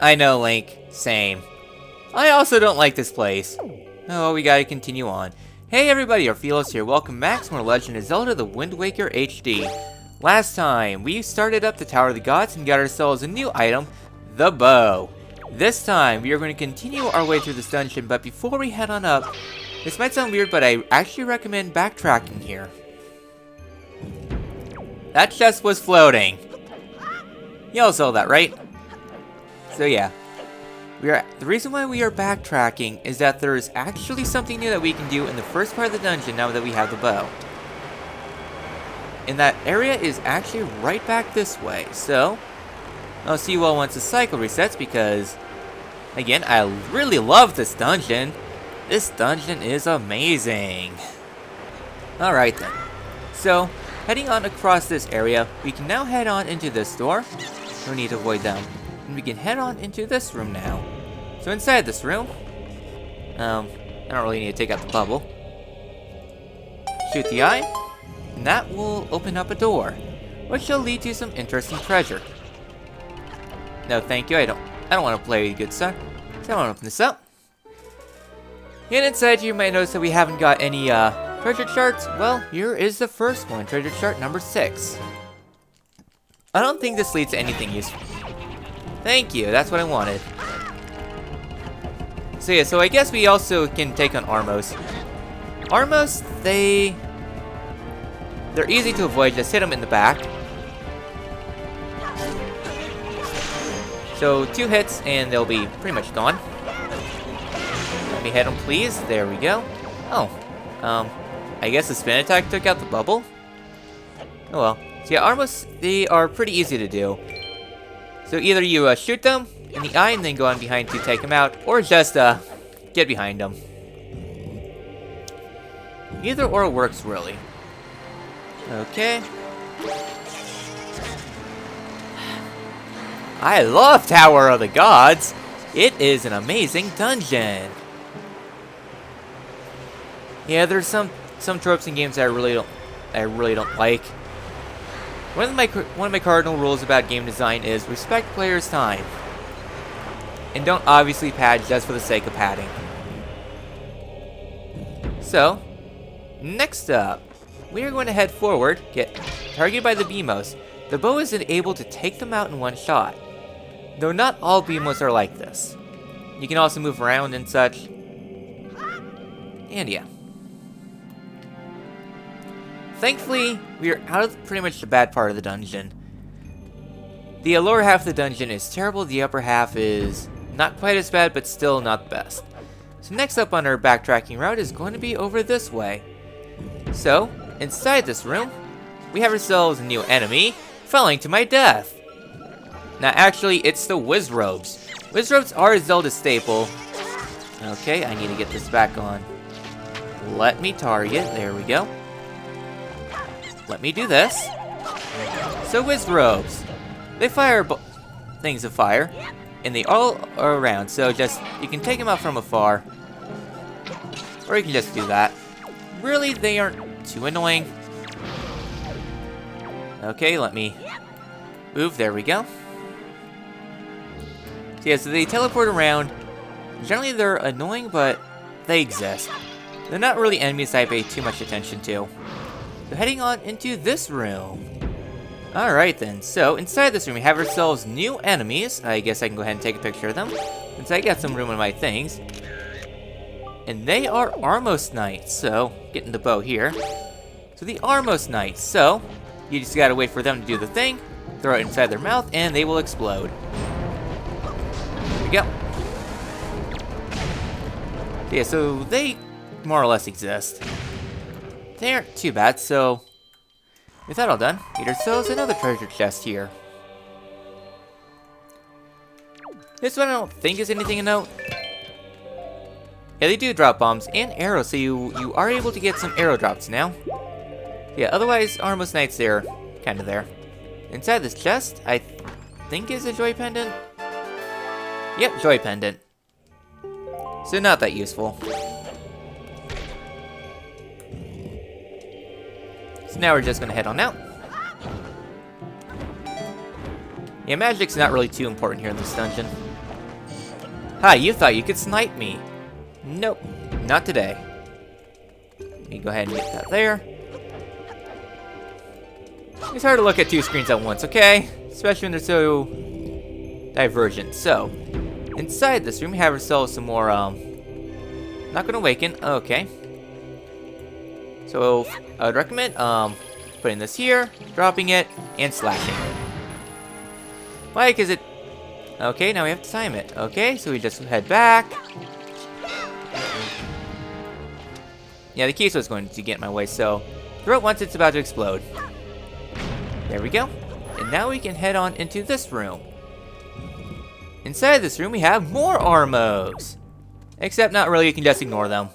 I know, Link. Same. I also don't like this place. Oh, we gotta continue on. Hey everybody, Orpheolus here. Welcome back to more Legend of Zelda The Wind Waker HD. Last time, we started up the Tower of the Gods and got ourselves a new item, the bow. This time, we are going to continue our way through this dungeon, but before we head on up, this might sound weird, but I actually recommend backtracking here. That chest was floating. You all saw that, right? So yeah. The reason why we are backtracking is that there is actually something new that we can do in the first part of the dungeon now that we have the bow. And that area is actually right back this way, so I'll see you all once the cycle resets because, again, I really love this dungeon. This dungeon is amazing. Alright then. So, heading on across this area, we can now head on into this door. No need to avoid them. And we can head on into this room now. So inside this room, I don't really need to take out the bubble. Shoot the eye, and that will open up a door, which will lead to some interesting treasure. No, thank you. I don't want to play good son. So I want to open this up. And inside you might notice that we haven't got any treasure charts. Well, here is the first one, treasure chart number 6. I don't think this leads to anything useful. Thank you, that's what I wanted. So yeah, so I guess we also can take on Armos. Armos, they're easy to avoid, just hit them in the back. So 2 hits and they'll be pretty much gone. Let me hit them please, there we go. Oh, I guess the spin attack took out the bubble? Oh well. So yeah, Armos, they are pretty easy to do. So either you shoot them in the eye and then go on behind to take them out, or just get behind them. Either or works really. Okay. I love Tower of the Gods. It is an amazing dungeon. Yeah, there's some tropes in games that I really don't like. One of my cardinal rules about game design is respect players' time. And don't obviously pad just for the sake of padding. So, next up, we are going to head forward, get targeted by the Beamos. The bow is able to take them out in one shot. Though not all Beamos are like this. You can also move around and such. And yeah. Thankfully, we are out of pretty much the bad part of the dungeon. The lower half of the dungeon is terrible, the upper half is not quite as bad, but still not the best. So next up on our backtracking route is going to be over this way. So, inside this room, we have ourselves a new enemy, falling to my death. Now actually, it's the Wizrobes. Wizrobes are a Zelda staple. Okay, I need to get this back on. Let me target, there we go. Let me do this. So Wizrobes, they fire things of fire, and they all are around. So you can take them out from afar, or you can just do that. Really, they aren't too annoying. Okay, let me move. There we go. So yeah, so they teleport around. Generally, they're annoying, but they exist. They're not really enemies I pay too much attention to. So heading on into this room. Alright then, so inside this room we have ourselves new enemies. I guess I can go ahead and take a picture of them, since I got some room in my things. And they are Armos Knights, so getting the bow here. So the Armos Knights, so you just gotta wait for them to do the thing, throw it inside their mouth, and they will explode. There we go. Yeah, so they more or less exist. They aren't too bad, so with that all done, get ourselves another treasure chest here. This one I don't think is anything to note. Yeah, they do drop bombs and arrows, so you are able to get some arrow drops now. Yeah, otherwise, Armos Knights, they're kind of there. Inside this chest, I think is a joy pendant. Yep, joy pendant. So not that useful. So now we're just gonna head on out. Yeah, magic's not really too important here in this dungeon. Ha, you thought you could snipe me. Nope, not today. Let me go ahead and get that there. It's hard to look at two screens at once, okay? Especially when they're so divergent. So, inside this room, we have ourselves some more, not gonna awaken. Okay. So, I would recommend, putting this here, dropping it, and slashing it. Why? Because it... Okay, now we have to time it. Okay, so we just head back. Yeah, the key was going to get in my way, so throw it once it's about to explode. There we go. And now we can head on into this room. Inside this room, we have more Armos. Except not really, you can just ignore them.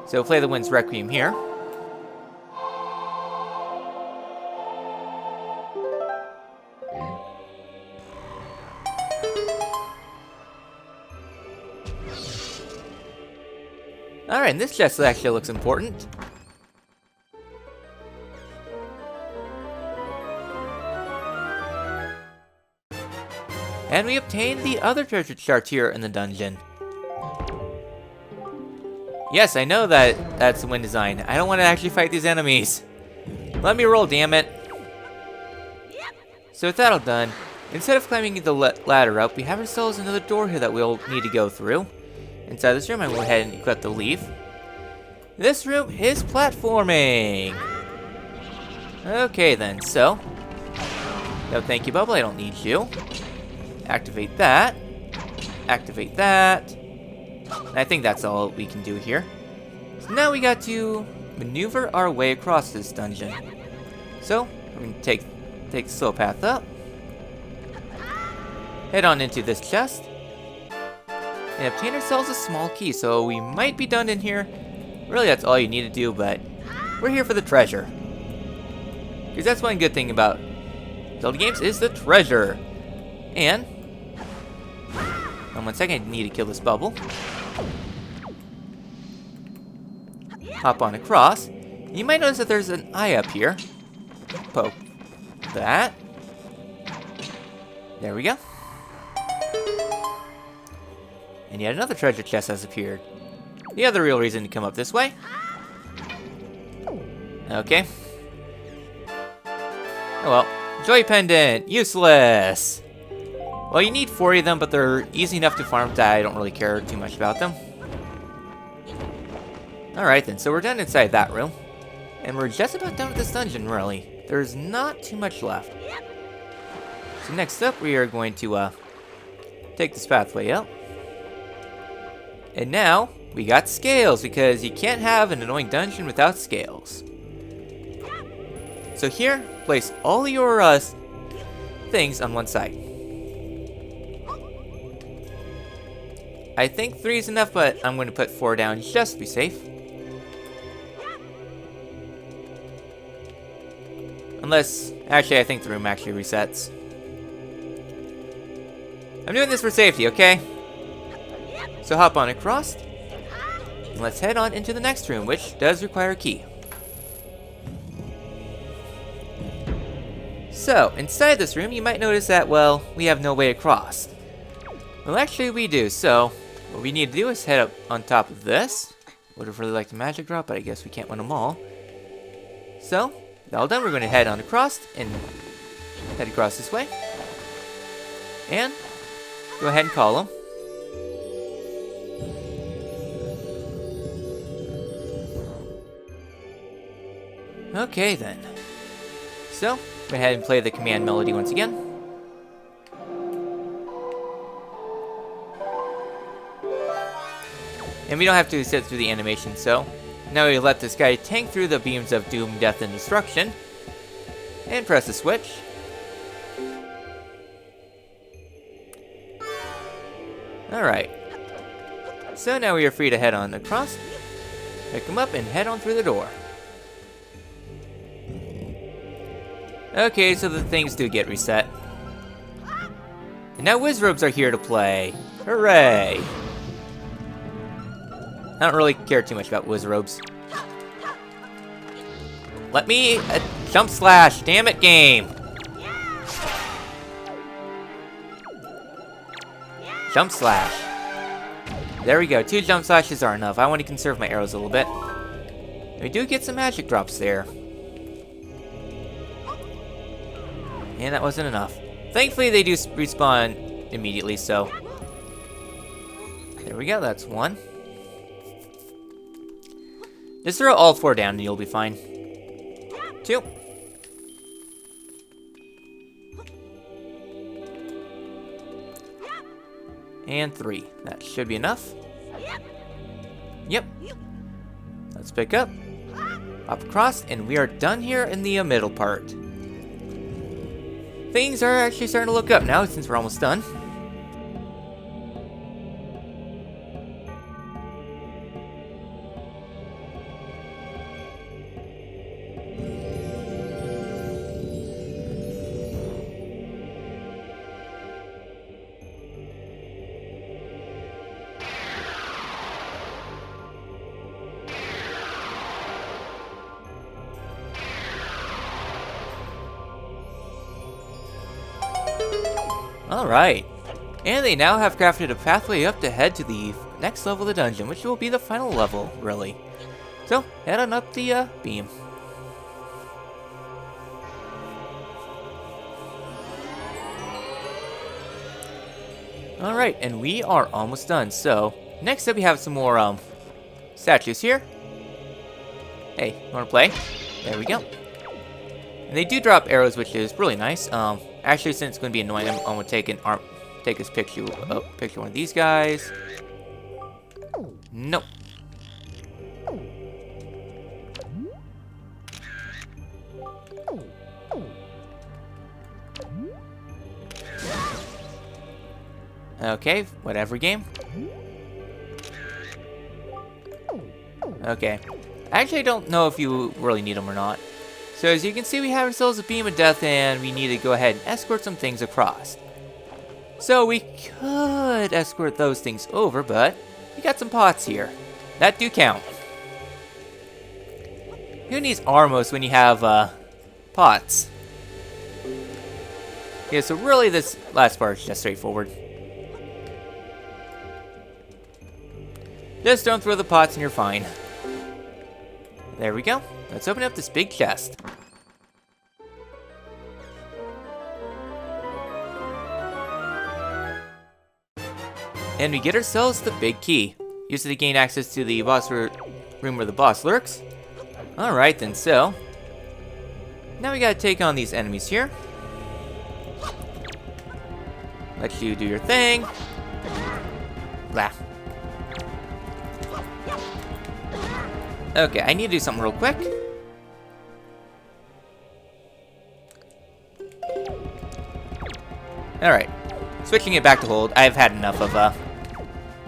So play the Wind's Requiem here. Alright, and this chest actually looks important. And we obtained the other treasure chart here in the dungeon. Yes, I know that that's the wind design. I don't want to actually fight these enemies. Let me roll, damn it. So with that all done, instead of climbing the ladder up, we have ourselves another door here that we'll need to go through. Inside this room, I will go ahead and equip the leaf. This room is platforming. Okay then, so. No, thank you, Bubble, I don't need you. Activate that. Activate that. And I think that's all we can do here. So now we got to maneuver our way across this dungeon. So, we're going to take the slow path up. Head on into this chest. And obtain ourselves a small key, so we might be done in here. Really, that's all you need to do, but we're here for the treasure. Because that's one good thing about Zelda games is the treasure. And 1 second, I need to kill this bubble. Hop on across. You might notice that there's an eye up here. Poke that. There we go. And yet another treasure chest has appeared. The other real reason to come up this way. Okay. Oh well. Joy Pendant! Useless! Well, you need 40 of them, but they're easy enough to farm that I don't really care too much about them. Alright then, so we're done inside that room. And we're just about done with this dungeon, really. There's not too much left. So next up, we are going to take this pathway up. And now, we got scales, because you can't have an annoying dungeon without scales. So here, place all your things on one side. I think 3 is enough, but I'm going to put 4 down just to be safe. Unless, actually, I think the room actually resets. I'm doing this for safety, okay? So hop on across. And let's head on into the next room, which does require a key. So, inside this room, you might notice that, well, we have no way across. Well, actually, we do. So, what we need to do is head up on top of this. Would have really liked a magic drop, but I guess we can't win them all. So, all done, we're going to head on across and head across this way. And go ahead and call them. Okay, then. So, go ahead and play the command melody once again. And we don't have to sit through the animation, so now we let this guy tank through the beams of doom, death, and destruction. And press the switch. Alright. So now we are free to head on across, pick him up, and head on through the door. Okay, so the things do get reset. And now Wizrobes are here to play. Hooray! I don't really care too much about Wizrobes. Let me jump slash, damn it, game! Jump slash. There we go. 2 jump slashes are enough. I want to conserve my arrows a little bit. We do get some magic drops there. And that wasn't enough. Thankfully, they do respawn immediately, so... There we go, that's 1. Just throw all 4 down and you'll be fine. 2. And 3. That should be enough. Yep. Let's pick up. Hop across, and we are done here in the middle part. Things are actually starting to look up now since we're almost done. Alright, and they now have crafted a pathway up to head to the next level of the dungeon, which will be the final level, really. So, head on up the beam. Alright, and we are almost done. So, next up we have some more statues here. Hey, you wanna play? There we go. And they do drop arrows, which is really nice. Actually, since it's going to be annoying, I'm going to take this picture. Oh, picture one of these guys. Nope. Okay, whatever game. Okay. Actually, I don't know if you really need them or not. So as you can see, we have ourselves a beam of death, and we need to go ahead and escort some things across. So we could escort those things over, but we got some pots here. That do count. Who needs armos when you have pots? Yeah, so really this last part is just straightforward. Just don't throw the pots and you're fine. There we go. Let's open up this big chest. And we get ourselves the big key. Use it to gain access to the boss room where the boss lurks. Alright then, so now we gotta take on these enemies here. Let you do your thing. Blah. Okay, I need to do something real quick. Alright. Switching it back to hold. I've had enough of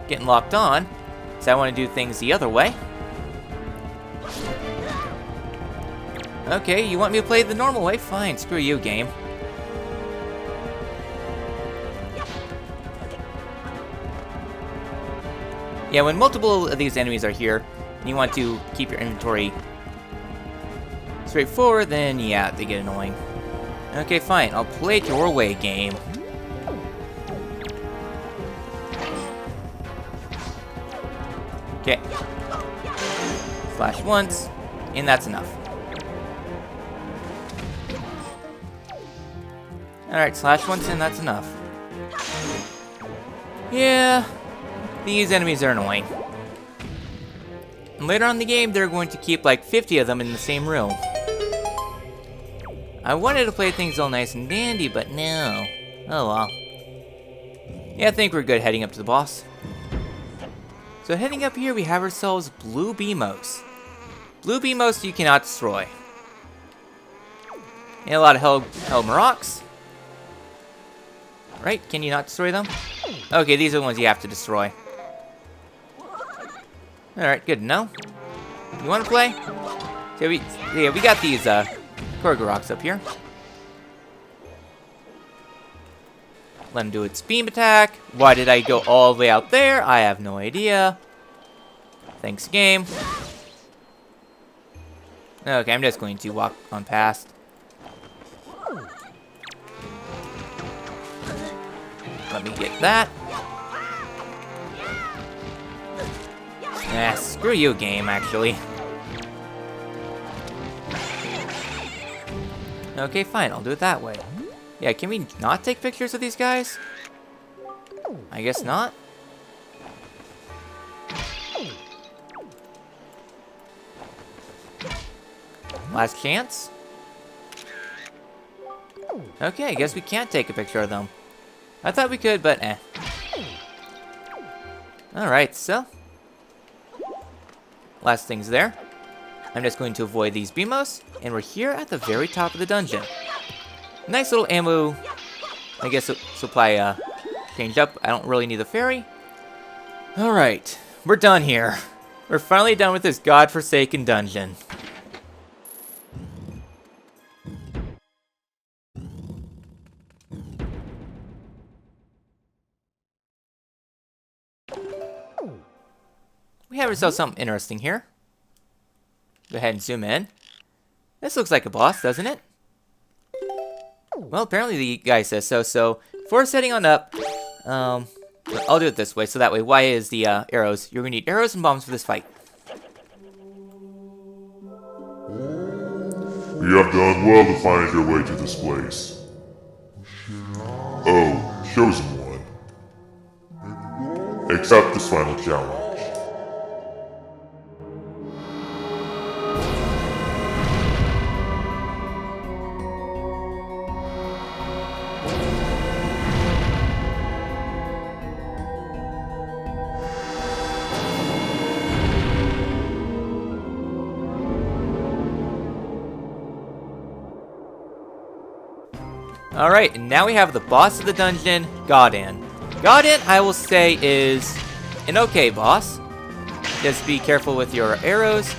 getting locked on. So I want to do things the other way. Okay, you want me to play the normal way? Fine, screw you, game. Yeah, when multiple of these enemies are here, and you want to keep your inventory straightforward, then yeah, they get annoying. Okay, fine. I'll play it your way, game. Okay. Slash once, and that's enough. Alright, slash once, and that's enough. Yeah, these enemies are annoying. And later on in the game, they're going to keep like 50 of them in the same room. I wanted to play things all nice and dandy, but no. Oh well. Yeah, I think we're good heading up to the boss. So heading up here, we have ourselves Blue Beamos. Blue Beamos you cannot destroy. And a lot of Hell Rocks. Right? Can you not destroy them? Okay, these are the ones you have to destroy. Alright, good to know. You wanna play? So we got these Korga rocks up here. Let him do its beam attack. Why did I go all the way out there? I have no idea. Thanks, game. Okay, I'm just going to walk on past. Let me get that. Nah, screw you, game, actually. Okay, fine, I'll do it that way. Yeah, can we not take pictures of these guys? I guess not. Last chance? Okay, I guess we can't take a picture of them. I thought we could, but eh. Alright, so. Last thing's there. I'm just going to avoid these BMOs, and we're here at the very top of the dungeon. Nice little ammo, I guess, supply change up. I don't really need the fairy. Alright, we're done here. We're finally done with this godforsaken dungeon. We have ourselves something interesting here. Go ahead and zoom in. This looks like a boss, doesn't it? Well, apparently the guy says so. So, before setting on up, I'll do it this way. So that way, Y is the arrows. You're going to need arrows and bombs for this fight. You have done well to find your way to this place. Oh, chosen one. Accept this final challenge. Alright, and now we have the boss of the dungeon, Gohdan. Gohdan, I will say, is an okay boss. Just be careful with your arrows.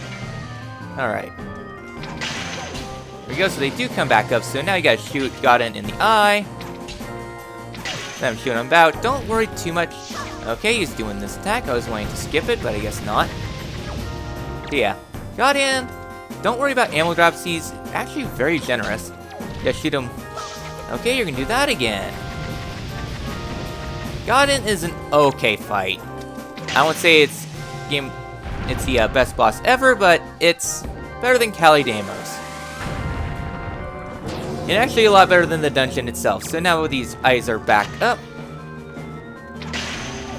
Alright. There we go, so they do come back up, so now you gotta shoot Gohdan in the eye. Then I'm shooting him about. Don't worry too much. Okay, he's doing this attack. I was wanting to skip it, but I guess not. But yeah, Gohdan, don't worry about ammo drops. He's actually very generous. Just shoot him. Okay, you're gonna do that again. Gohdan is an okay fight. I won't say it's the best boss ever, but it's better than Calidamos. And actually a lot better than the dungeon itself. So now these eyes are back up.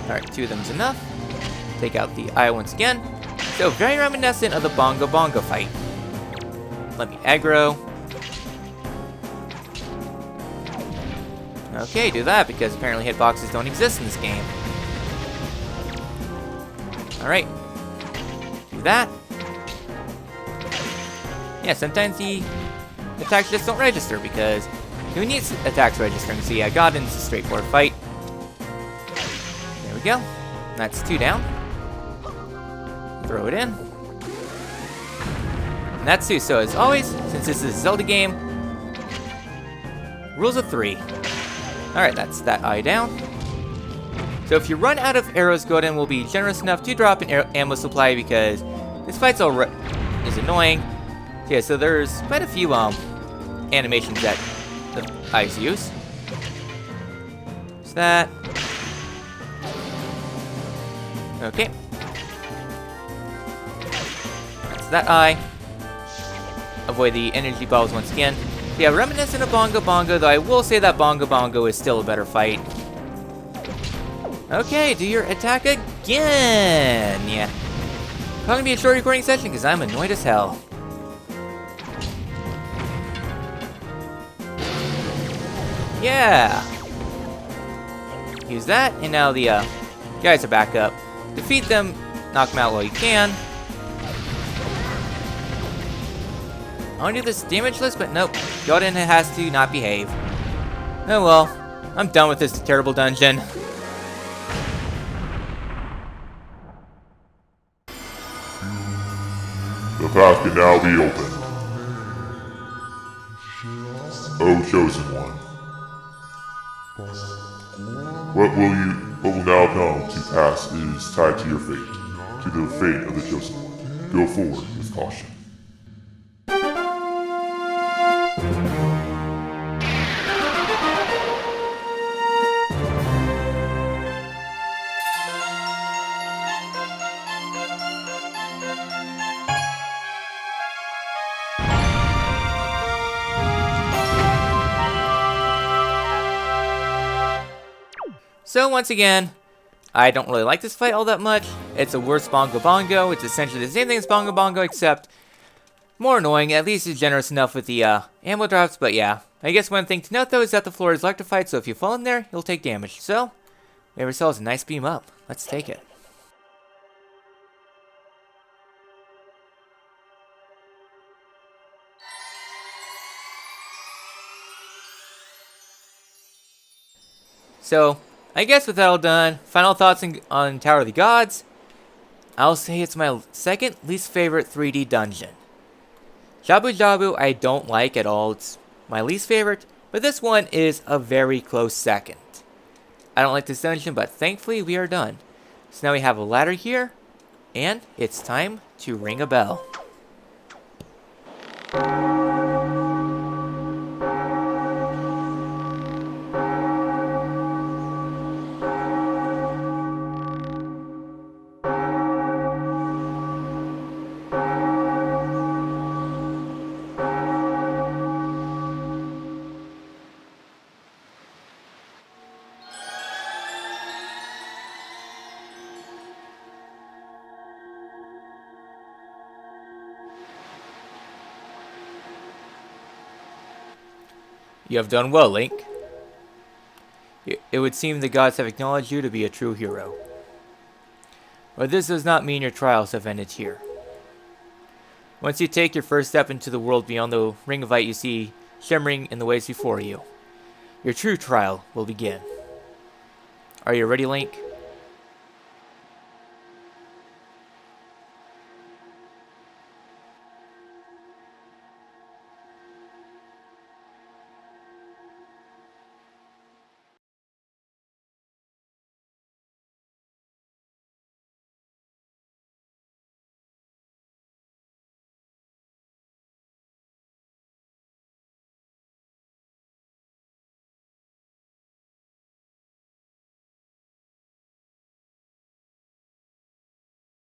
Alright, 2 of them's enough. Take out the eye once again. So very reminiscent of the Bongo Bongo fight. Let me aggro. Okay, do that, because apparently hitboxes don't exist in this game. Alright. Do that. Yeah, sometimes the attacks just don't register, because who needs attacks registering? So yeah, Gohdan's a straightforward fight. There we go. That's 2 down. Throw it in. And that's 2. So as always, since this is a Zelda game, rules of 3. Alright, that's that eye down. So if you run out of arrows, Gohdan will be generous enough to drop an ammo supply, because this fight's is annoying. So yeah, so there's quite a few animations that the eyes use. There's that. Okay. That's that eye. Avoid the energy balls once again. Yeah, reminiscent of Bongo Bongo, though I will say that Bongo Bongo is still a better fight. Okay, do your attack again! Yeah. Probably gonna be a short recording session because I'm annoyed as hell. Yeah! Use that, and now the guys are back up. Defeat them, knock them out while you can. I want to do this damage list, but nope. Gohdan has to not behave. Oh well. I'm done with this terrible dungeon. The path can now be open. O chosen one. What will now come to pass is tied to your fate, to the fate of the chosen one. Go forward with caution. So once again, I don't really like this fight all that much. It's a worse Bongo Bongo. It's essentially the same thing as Bongo Bongo, except more annoying. At least it's generous enough with the ammo drops, but yeah. I guess one thing to note though is that the floor is electrified, so if you fall in there, you'll take damage. So, we have ourselves a nice beam up. Let's take it. So, I guess with that all done, final thoughts on Tower of the Gods. I'll say it's my second least favorite 3D dungeon. Jabu Jabu I don't like at all, it's my least favorite, but this one is a very close second. I don't like this dungeon, but thankfully we are done. So now we have a ladder here, and it's time to ring a bell. You have done well, Link. It would seem the gods have acknowledged you to be a true hero. But this does not mean your trials have ended here. Once you take your first step into the world beyond the ring of light you see shimmering in the ways before you, your true trial will begin. Are you ready, Link?